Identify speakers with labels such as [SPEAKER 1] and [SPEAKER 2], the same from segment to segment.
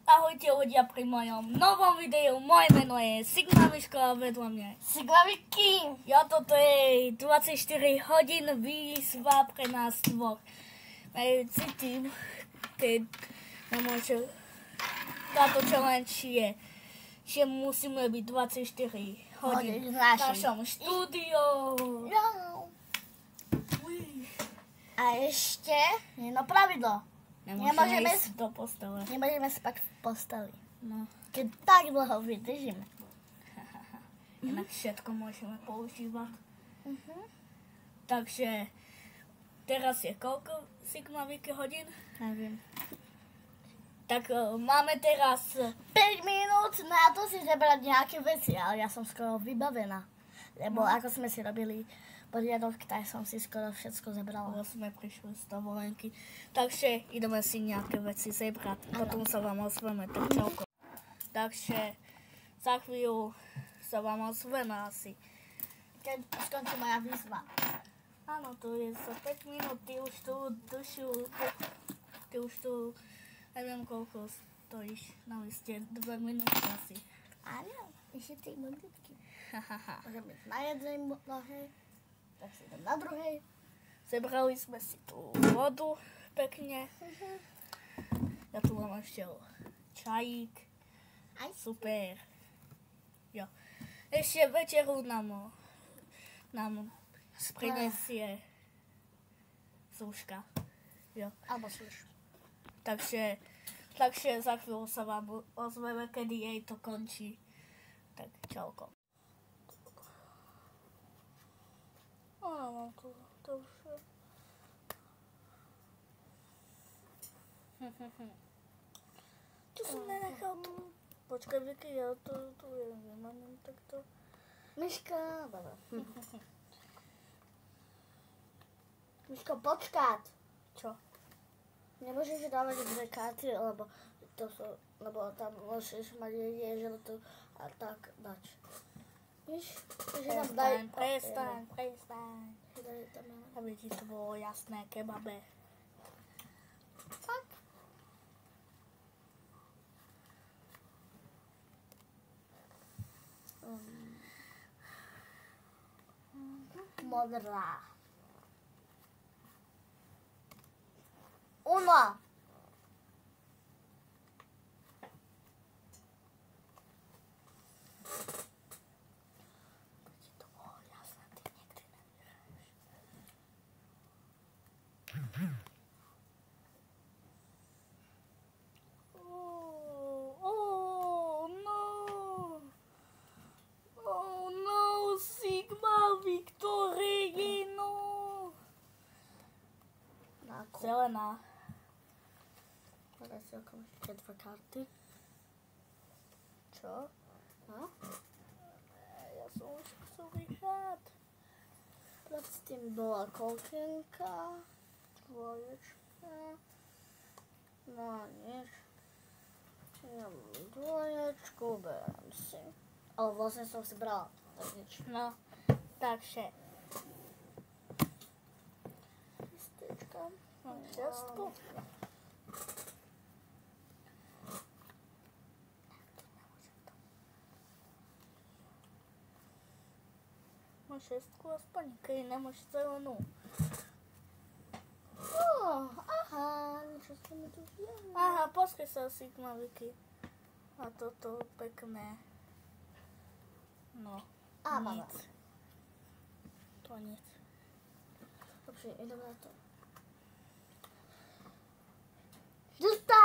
[SPEAKER 1] Ahojte ľudia pri mojom novom videu. Moje meno je Sigma Miško a vedľa mňa je
[SPEAKER 2] Sigma Vicky.
[SPEAKER 1] Ja, toto je 24 hodín výzva pre nás dvoch. Cítim, keď táto challenge je, že musíme byť 24 hodín v našom štúdiu.
[SPEAKER 2] A ešte jedno pravidlo.
[SPEAKER 1] Nemôžeme ísť do postele.
[SPEAKER 2] Nemôžeme spať v posteli.
[SPEAKER 1] No.
[SPEAKER 2] Keď tak dlho vydržíme.
[SPEAKER 1] Inak všetko môžeme používať. Takže teraz je koľko Sigma Vicky hodín?
[SPEAKER 2] Neviem.
[SPEAKER 1] Tak máme teraz
[SPEAKER 2] 5 minút na to si zebrať nejaké veci, ale ja som skoro vybavená. Lebo ako sme si robili poriadok, tak som si skoro všetko zebrala.
[SPEAKER 1] lebo sme prišli z dovolenky. Takže ideme si nejaké veci zebrať. Potom sa vám ozveme tak celkom. Takže za chvíľu sa vám ozveme asi.
[SPEAKER 2] Keď skončí moja výzva.
[SPEAKER 1] Áno, to je za 5 minút. Ty už tu neviem koľko stojíš na liste. 2 minúty asi.
[SPEAKER 2] Áno, ešte 3 minútky.
[SPEAKER 1] Hahaha.
[SPEAKER 2] Môžem byť na jednej nohe, tak si idem na druhej.
[SPEAKER 1] Zebrali sme si tú vodu pekne. Ja tu mám ešte čajík.
[SPEAKER 2] Aj
[SPEAKER 1] Super. Jo. Ešte večeru nám prinesie Zúška. Jo.
[SPEAKER 2] Alebo služ.
[SPEAKER 1] Takže za chvíľu sa vám ozveme, kedy jej to končí. Tak čauko. Mám to už. Čo som nenechal tu? Počkaj, Vicky, ja tu nemám takto.
[SPEAKER 2] Miška, dobre. Miško, počkať.
[SPEAKER 1] Čo?
[SPEAKER 2] Nemôžeš dávať dve karty, lebo tam môžeš mať jedinú žltú a tak dať. Víš?
[SPEAKER 1] Prestaň. Aby ti to bolo jasné, kebabe.
[SPEAKER 2] Tak. Modrá. Uno.
[SPEAKER 1] Aby ti to bolo jasné, ty nikdy nevyhráš. Oh no, Sigma Victory, no. Zelená.
[SPEAKER 2] Podaj si okamžite dve karty.
[SPEAKER 1] Čo?
[SPEAKER 2] No.
[SPEAKER 1] Ja som už chcel vyhrať.
[SPEAKER 2] Predtým bola kolkenka, dvoječka, no a nič. Ja mám dvoječku, berám si. Ale vlastne som si brala, tak nič.
[SPEAKER 1] No, takže.
[SPEAKER 2] Listečka.
[SPEAKER 1] Šestku. Máš šestku aspoň, keď nemáš zelenú.
[SPEAKER 2] Aha, niečo sa mi tu zjavilo.
[SPEAKER 1] Aha, pozri sa, Sigma Vicky. A toto pekné. No,
[SPEAKER 2] Máme.
[SPEAKER 1] nic. To nic.
[SPEAKER 2] Dobrze, idem na to. Žltá!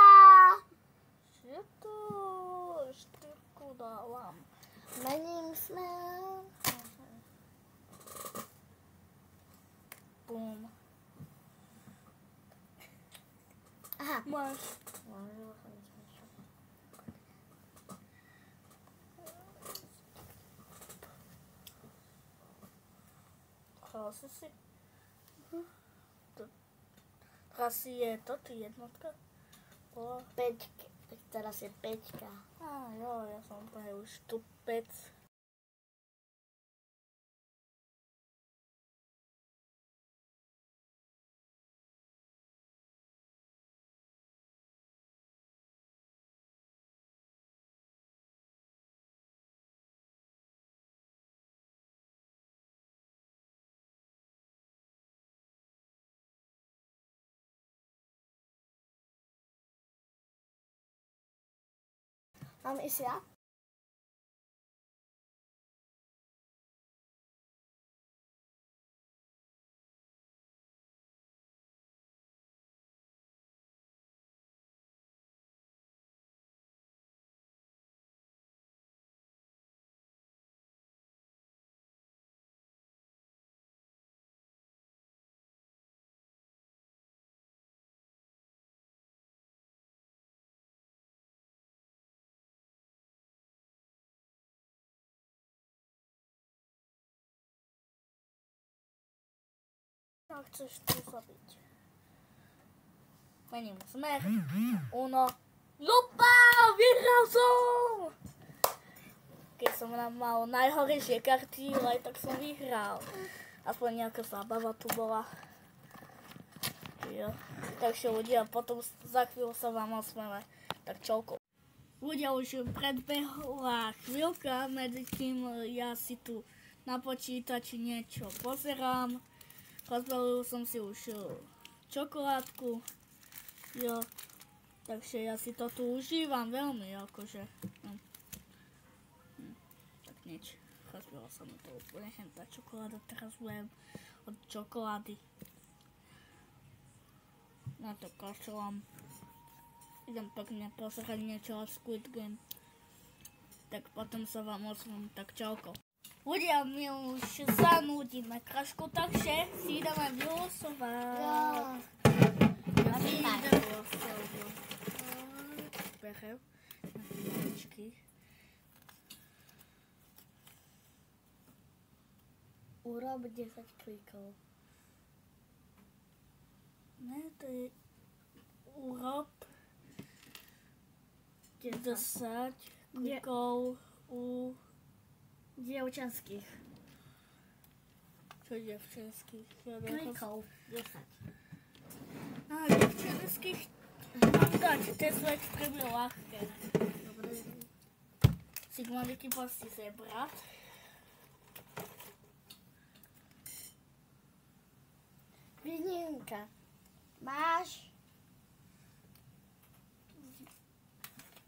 [SPEAKER 1] Štyrku dávam.
[SPEAKER 2] Mením smer.
[SPEAKER 1] Bum.
[SPEAKER 2] Aha.
[SPEAKER 1] Máš. Hlási si? Teraz je to, ty jednotka? Bola?
[SPEAKER 2] Peťka. Tak teraz je peťka.
[SPEAKER 1] Jo, ja som úplne už tupec.
[SPEAKER 2] Mám ísť ja?
[SPEAKER 1] Čo chceš tu zabiť? Mením smer. Uno. Lupa! Vyhral som! Keď som mal najhoršie karty, aj tak som vyhral. Aspoň nejaká zábava tu bola. Jo. Takže ľudia, potom za chvíľu sa vám osmeme. Tak čauko. Ľudia, už predbehla chvíľka, medzi tým ja si tu na počítači niečo pozerám. Rozbalil som si už čokoládku, jo, takže ja si to tu užívam veľmi, akože, no. Tak nič, rozbalil som to úplne, tá čokoláda, teraz budem od čokolády. Na to kašľam, idem pekne pozerať niečo od Squid Game, tak potom sa vám osvím, tak čauko. Ľudia, my už zanúdime krašku, takže si ideme vylosovať. Ja si idem vylosovať. Berem na chvíľočky.
[SPEAKER 2] Urob 10 klikov.
[SPEAKER 1] Ne, to je urob 10 klikov u
[SPEAKER 2] Dievčenských.
[SPEAKER 1] Čo dievčenských?
[SPEAKER 2] Klikov 10.
[SPEAKER 1] Dievčenských mám dať, tie sú extrémne ľahké.
[SPEAKER 2] Dobre.
[SPEAKER 1] Sigma Vicky si zebrať.
[SPEAKER 2] Výnimka. Máš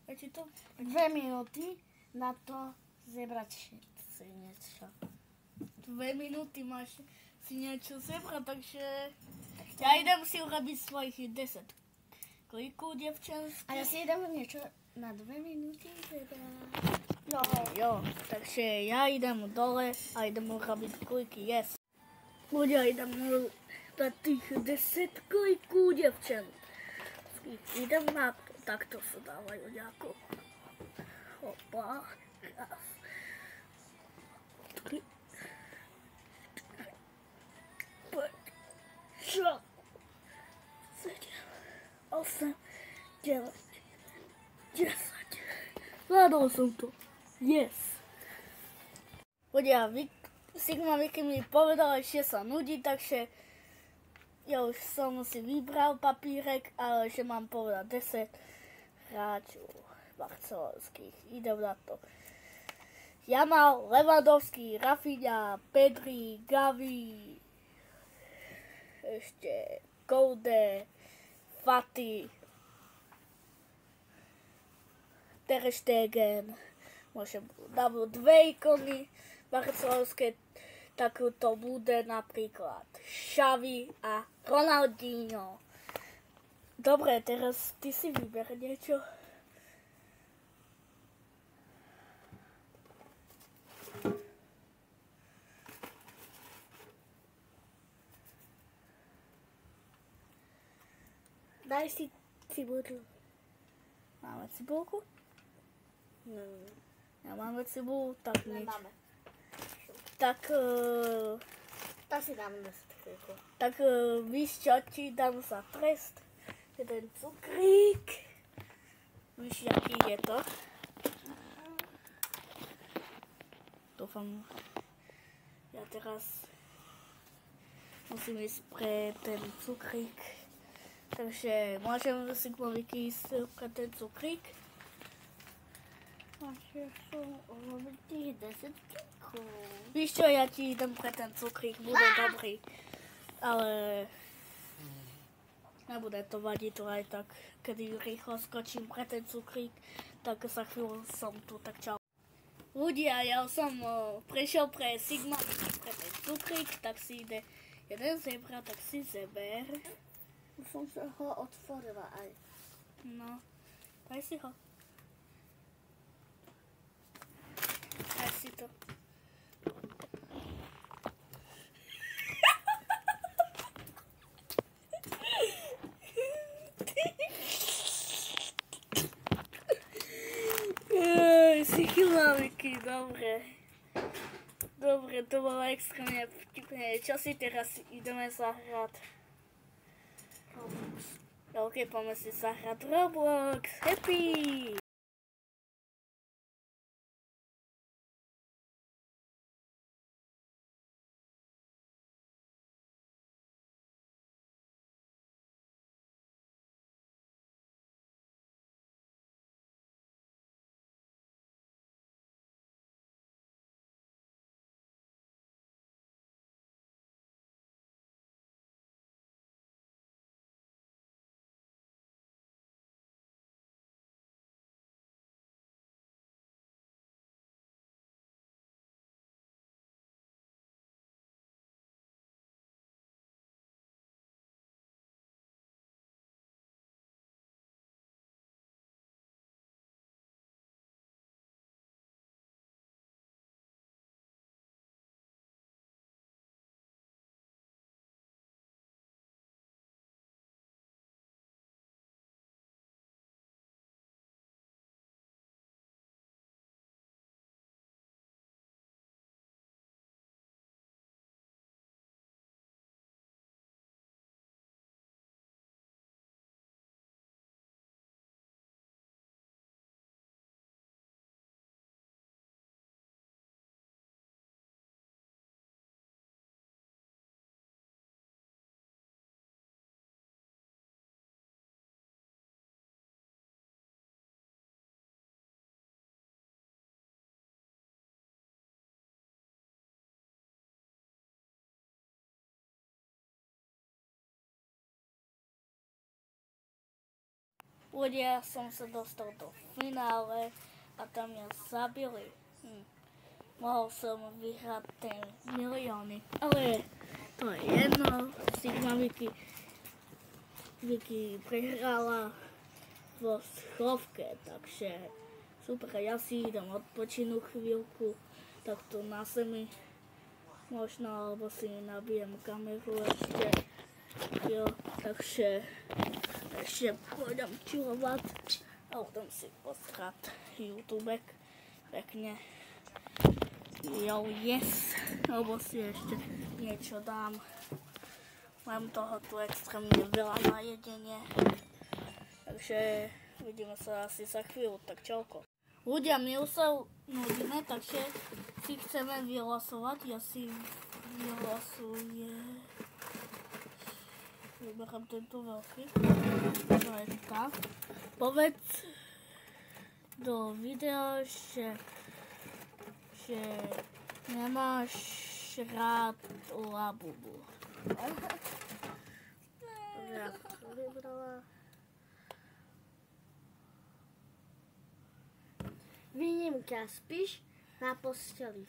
[SPEAKER 1] Viete to?
[SPEAKER 2] 2 minúty na to zebrať si niečo.
[SPEAKER 1] 2 minúty máš si niečo zebrať, takže ja idem si urobiť svojich 10 klikov, dievčenských.
[SPEAKER 2] A ja si idem niečo na 2 minúty zebrať.
[SPEAKER 1] Jo, takže ja idem dole a idem urobiť kliky, yes. Ľudia, idem na tých 10 klikov, dievčenských. Idem na to, takto sa dávajú nejako. Opa, raz. 3, 4, 5, 6, 7, 8, 9, 10. Zvládol som to. Yes. Ľudia, Sigma Vicky mi povedala, že sa nudí, takže ja už som si vybral papírek, ale že mám povedať 10 hráčov barcelonských. Idem na to. Jamal, Lewandowski, Rafinha, Pedri, Gavi, ešte Koude, Fati, Ter Stegen, môžem dať 2 ikony barcelonské, tak to bude napríklad Xavi a Ronaldinho. Dobre, teraz ty si vyber niečo. Daj si cibulu. Máme cibulku? Nemáme cibulu, tak nič.
[SPEAKER 2] Nemáme.
[SPEAKER 1] Tak,
[SPEAKER 2] Tak si dáme 10 klikov.
[SPEAKER 1] tak víš čo, ti dám za trest. Jeden cukrík. Víš, aký je to? Dúfam, ja teraz musím ísť pre ten cukrík. Takže môžem Sigma Vicky ísť pre ten cukrík.
[SPEAKER 2] Máš som urobiť tých 10 klikov.
[SPEAKER 1] Víš čo, ja ti idem pre ten cukrík, bude dobrý. Ale Nebude to vadiť, to aj tak, kedy rýchlo skočím pre ten cukrík, tak za chvíľu som tu, tak čau. Ľudia, ja som prešiel pre Sigma, pre ten cukrík, tak si ide jeden zebra, tak si zeber.
[SPEAKER 2] Už som sa ho otvorila aj.
[SPEAKER 1] No, daj si ho. Daj si to. Si chyláviky, dobre. Dobre, to bolo extrémne vtipné. Čo si teraz ideme zahrať?
[SPEAKER 2] Roblox.
[SPEAKER 1] OK, poďme si zahrať Roblox. Happy! Ľudia, som sa dostal do finále a tam mňa zabili. Mohol som vyhrať ten milióny, ale to je jedno. Sigma Vicky prehrala vo schrovke, takže super, ja si idem odpočinú chvíľku, takto na zemi možno, alebo si nabijem kameru ešte. Jo, takže pôjdem chillovať a budem si pozerať YouTube pekne. Jo, yes, alebo si ešte niečo dám. Mám toho tu extrémne veľa na jedenie. Takže vidíme sa asi za chvíľu, tak čauko. Ľudia, my už sa nudíme, takže si chceme vylosovať. Ja si vylosujem. Vyberám tento veľký. To je tak. Povedz do videa, že nemáš rád Labubu. Ja to vybrala.
[SPEAKER 2] Výnimka, spíš na posteli.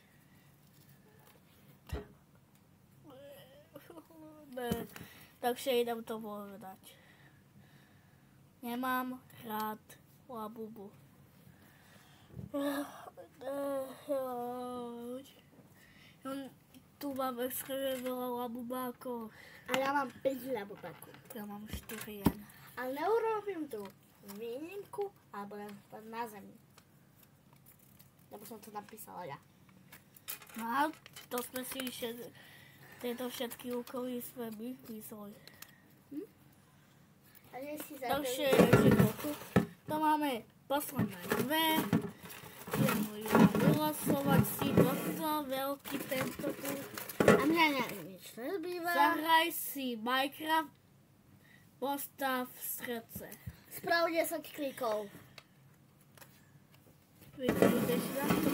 [SPEAKER 1] Takže idem to povedať. Nemám rád Labubu. Tu mám extrémne veľa labubákov.
[SPEAKER 2] A ja mám 5 labubákov.
[SPEAKER 1] Ja mám 4 jen.
[SPEAKER 2] Ale neurobím tu výnimku a budem spať na zemi. Lebo som to napísala ja.
[SPEAKER 1] No a to sme si tieto všetky úkoly sme my vysoli. Takže to máme posledné dve. Idem vylosovať si toto, veľký tento tu.
[SPEAKER 2] A mňa nič nezbýva.
[SPEAKER 1] Zahraj si Minecraft, postav srdce.
[SPEAKER 2] Sprav 10 klikov.
[SPEAKER 1] Vidíte, že na to.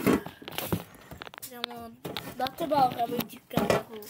[SPEAKER 1] Na teba robiť kameru.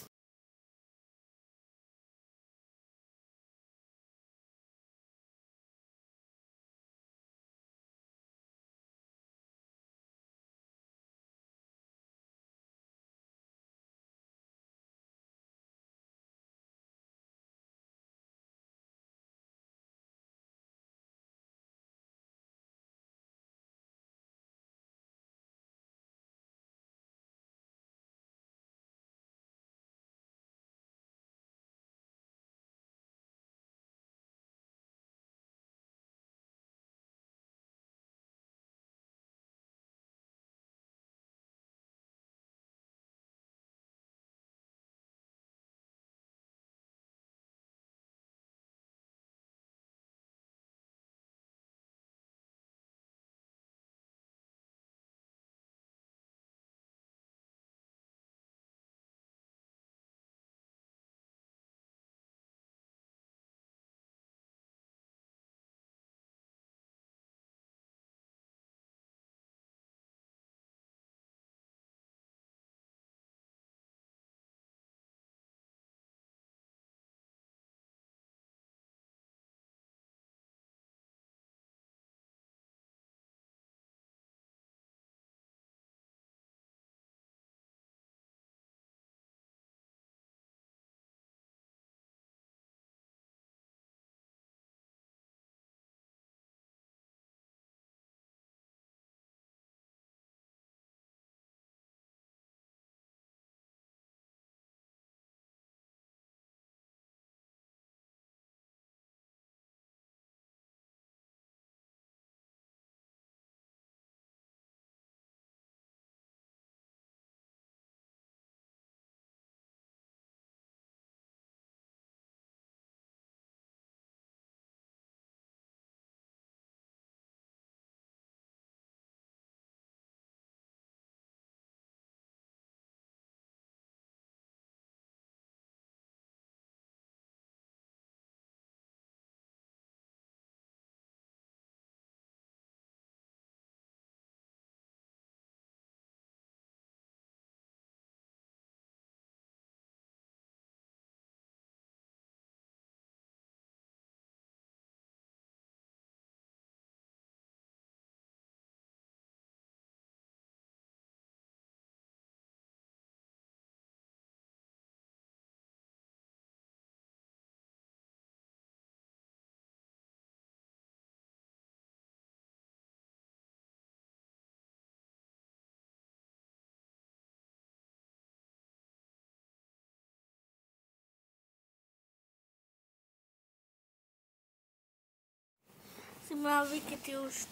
[SPEAKER 1] si návyky, ty už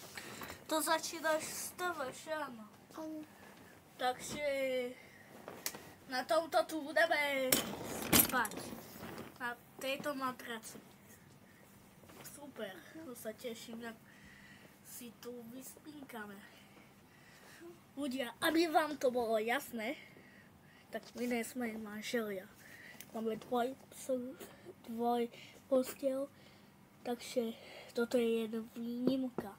[SPEAKER 1] to začínaš stavať, áno. Takže na tomto tu budeme spať. Na tejto matraci. Super, to sa teším, jak si tu vyspínkame. Ľudia, aby vám to bolo jasné, tak my nie sme manželia. Máme dvoj postiel, takže toto je jedna výnimka.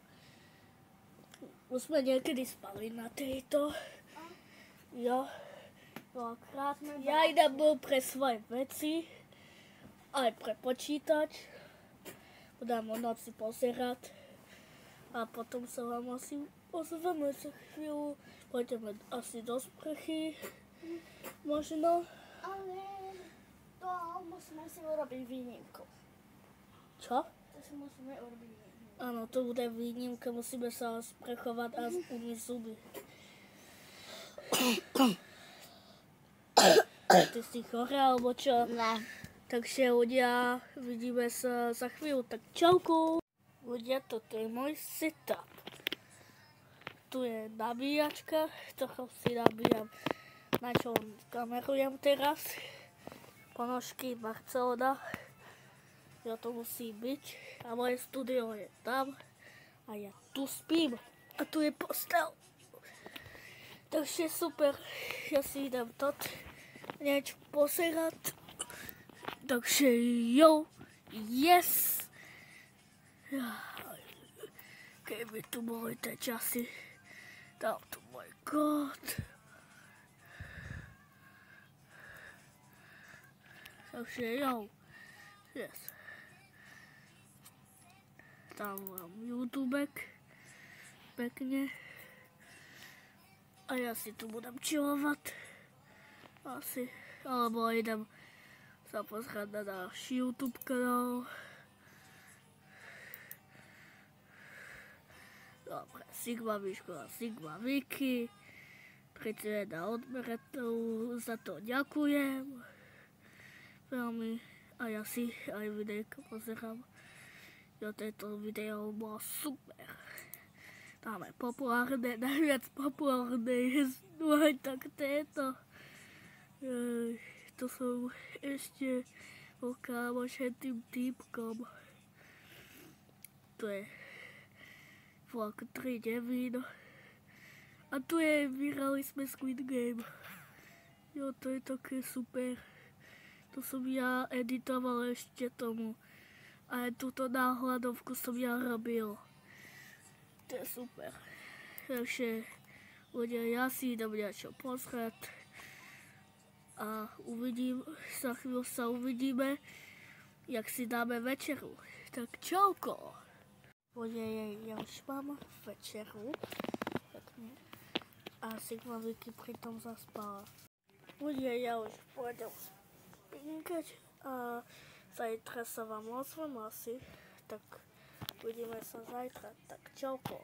[SPEAKER 1] Už sme niekedy spali na tejto. Ja idem pre svoje veci, aj pre počítač. Budem o noci pozerať a potom sa vám asi ozveme za chvíľu. Pôjdeme asi do sprchy, možno.
[SPEAKER 2] Ale to musíme si urobiť výnimku.
[SPEAKER 1] Čo?
[SPEAKER 2] To si musíme urobiť výnimku.
[SPEAKER 1] Áno, to bude výnimka, musíme sa sprchovať a umyť zuby. Ty si chore, alebo čo?
[SPEAKER 2] Ne.
[SPEAKER 1] Takže ľudia, vidíme sa za chvíľu, tak čauku. Ľudia, toto je môj setup. Tu je nabíjačka, toho si nabíjam, na čo kamerujem teraz. Ponožky Barcelona, ja to musí byť. A moje studio je tam a ja tu spím. A tu je postel. Takže super, ja si idem niečo pozerať. Takže jo, yes! Keby tu boli tie časy, tam tu môj kot. Takže jo, yes. Tam mám YouTube pekne. A ja si tu budem chillovať. Asi, alebo idem sa pozrieť na náš YouTube kanál. Dobre, Sigma Výškova, Sigma Viki. 31 odberatov, za to ďakujem. Veľmi. A ja si aj videjko pozerám. Jo, tento video bolo super. Dáme populárne, najviac populárne no aj tak tieto. To som ešte kámoš tým týpkom. To je Vlak 3 Devín. A tu je, vyhrali sme Squid Game. Jo, to je také super. To som ja editoval ešte tomu. A aj túto náhľadovku som ja robil. To je super. Takže ľudia, ja si idem niečo pozrieť. A za chvíľu sa uvidíme, jak si dáme večeru. Tak čauko. Ľudia, ja už mám večeru. A Sigma Viki pritom zaspala. Ľudia, ja už pôjdem spinkať. A zajtra sa vám ozvem asi. Tak uvidíme sa zajtra. Tak čauko.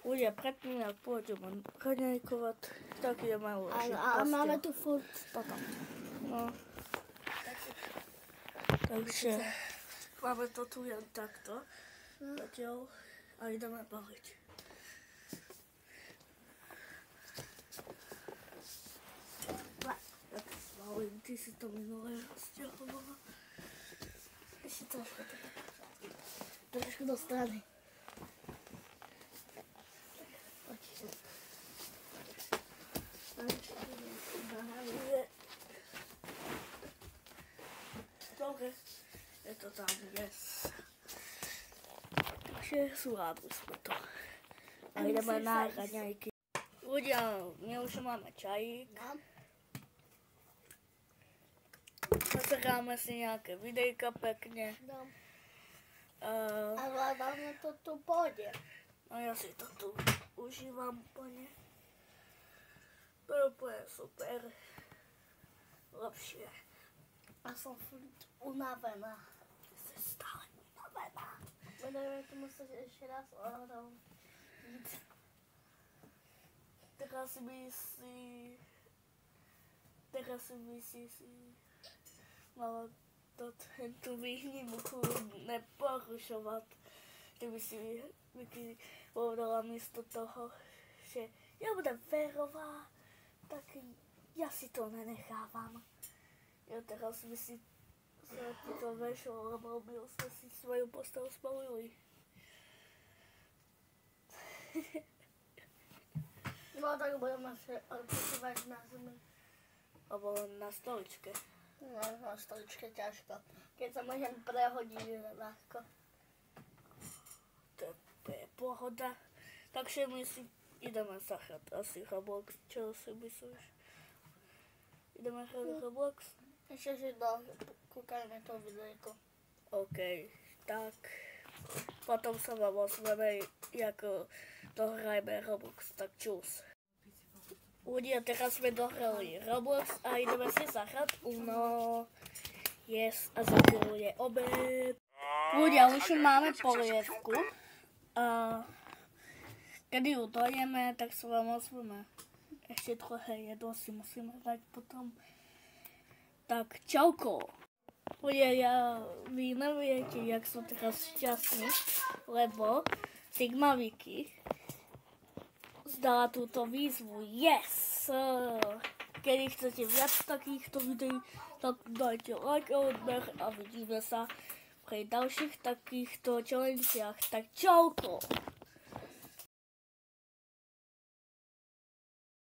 [SPEAKER 1] Ľudia, predtým, ak pôjdeme raňajkovať, tak ideme uložiť
[SPEAKER 2] postel. Ale máme tu furt potom.
[SPEAKER 1] No. Takže máme to tu len takto. Zatiaľ a ideme baliť. Tak balím, ty si to minulé rozťahovala.
[SPEAKER 2] Ešte trošku do strany.
[SPEAKER 1] Dobre, je to tam, yes. Takže zvládli sme to. A ideme na raňajky. Ľudia, my už máme čajík. Pozeráme si nejaké videjka pekne.
[SPEAKER 2] A hľadáme to tu pôjde.
[SPEAKER 1] A ja si to tu užívam úplne. To je úplne super. Lepšie.
[SPEAKER 2] A som furt unavená.
[SPEAKER 1] Som stále unavená.
[SPEAKER 2] Budeme tu musieť ešte raz ohromniť.
[SPEAKER 1] Teraz by si mala tú výnimku neporušovať. Ty by si Vicky povedala místo toho, že ja budem férová, tak ja si to nenechávam. Ja teraz by si sa ti to vešlo, lebo by sme si svoju postavu spalili.
[SPEAKER 2] No tak budeme sa odpočívať na zemi.
[SPEAKER 1] Alebo na stoličke.
[SPEAKER 2] No, na stoličke ťažko. Keď sa môžem prehodiť ľahko.
[SPEAKER 1] To je pohoda. Takže my si ideme sa hrať asi Roblox. Čo si myslíš? Ideme hrať Roblox?
[SPEAKER 2] Ešte si kúkajme to videjko.
[SPEAKER 1] OK, tak potom sa vám ozveme, ako dohrajme Roblox, tak čus. Ľudia, teraz sme dohrali Roblox a ideme si zahrať Uno. Yes, a za chvíľu je obed. Ľudia, už máme polievku. A kedy ju dojeme, tak sa vám ozveme. Ešte trochu jedlo si musíme dať potom. Tak, čauko. Ľudia, vy neviete, jak som teraz šťastný, lebo Sigma Vicky zdala túto výzvu. Yes! Keď chcete viac takýchto videí, tak dajte like a odber a vidíme sa pri ďalších takýchto challengeach. Tak čauko!